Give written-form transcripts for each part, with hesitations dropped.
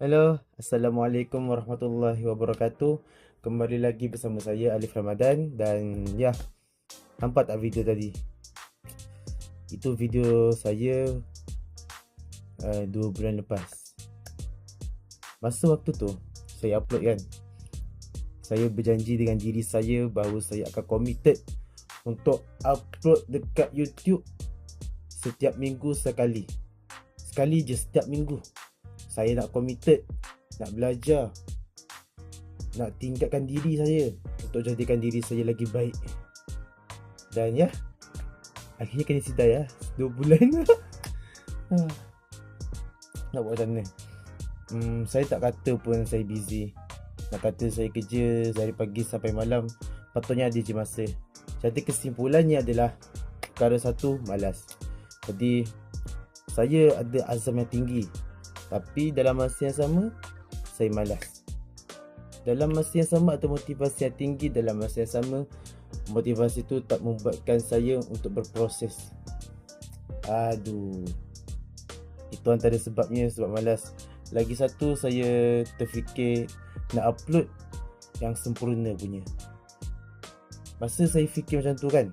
Hello, Assalamualaikum warahmatullahi wabarakatuh. Kembali lagi bersama saya Alif Ramadan. Dan ya, nampak tak video tadi? Itu video saya 2 bulan lepas. Masa waktu tu saya upload kan, saya berjanji dengan diri saya bahawa saya akan committed untuk upload dekat YouTube setiap minggu sekali. Sekali je setiap minggu. Saya nak committed, nak belajar, nak tingkatkan diri saya untuk jadikan diri saya lagi baik. Dan ya, akhirnya kena sidai ya, 2 bulan. Nak buat macam mana? Saya tak kata pun saya busy. Nak kata saya kerja dari pagi sampai malam, patutnya ada je masa. Jadi kesimpulannya adalah, perkara satu, malas. Jadi saya ada azam yang tinggi, tapi dalam masa yang sama saya malas. Dalam masa yang sama ada motivasi yang tinggi, dalam masa yang sama motivasi tu tak membuatkan saya untuk berproses. Itu antara sebabnya, sebab malas. Lagi satu, saya terfikir nak upload yang sempurna punya. Masa saya fikir macam tu kan,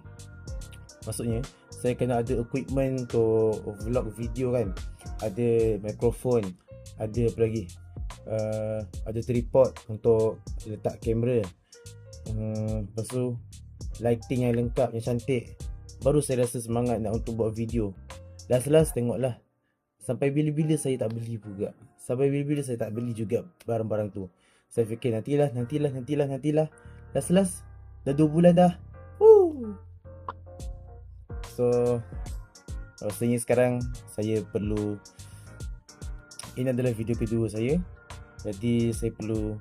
maksudnya saya kena ada equipment untuk vlog video kan. Ada mikrofon, ada apa lagi, ada tripod untuk letak kamera, lepas tu lighting yang lengkap, yang cantik. Baru saya rasa semangat nak untuk buat video. Last tengoklah, sampai bila-bila saya tak beli juga. Sampai bila-bila saya tak beli juga barang-barang tu. Saya fikir nantilah. Last dah 2 bulan dah. So rasanya sekarang saya perlu, ini adalah video kedua saya, jadi saya perlu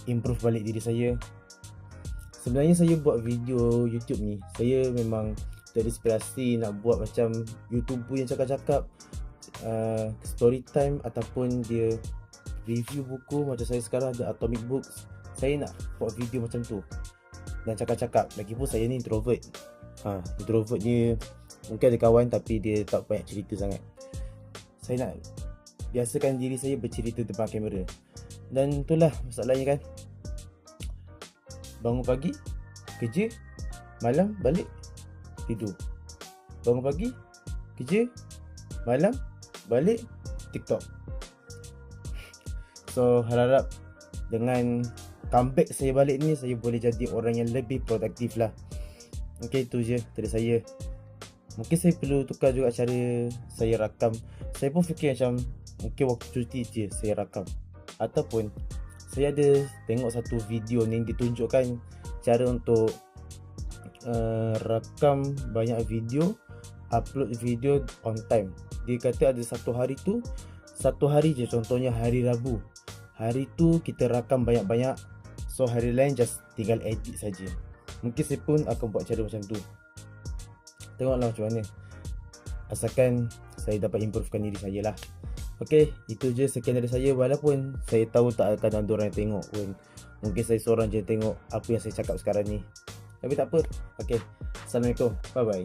improve balik diri saya. Sebenarnya saya buat video YouTube ni, saya memang terinspirasi nak buat macam YouTuber yang cakap-cakap, story time ataupun dia review buku. Macam saya sekarang ada Atomic Books. Saya nak buat video macam tu dan cakap-cakap. Lagipun saya ni introvert. Introvert ni mungkin ada kawan tapi dia tak banyak cerita sangat. Saya nak biasakan diri saya bercerita depan kamera. Dan itulah masalahnya kan. Bangun pagi, kerja, malam balik, tidur. Bangun pagi, kerja, malam balik, TikTok. So harap dengan comeback saya balik ni, saya boleh jadi orang yang lebih produktif lah. Okay, itu je dari saya. Mungkin saya perlu tukar juga cara saya rakam. Saya pun fikir macam mungkin waktu cuti je saya rakam. Ataupun saya ada tengok satu video ni, ditunjukkan cara untuk rakam banyak video, upload video on time. Dia kata ada satu hari je, contohnya hari Rabu. Hari tu kita rakam banyak-banyak, so hari lain just tinggal edit saja. Mungkin saya pun akan buat cara macam tu. Tengoklah macam mana, asalkan saya dapat improvekan diri saya lah. Okay, itu je, sekian dari saya. Walaupun saya tahu tak akan ada orang yang tengok pun, mungkin saya seorang je tengok apa yang saya cakap sekarang ni, tapi tak apa. Okay, Assalamualaikum, bye bye.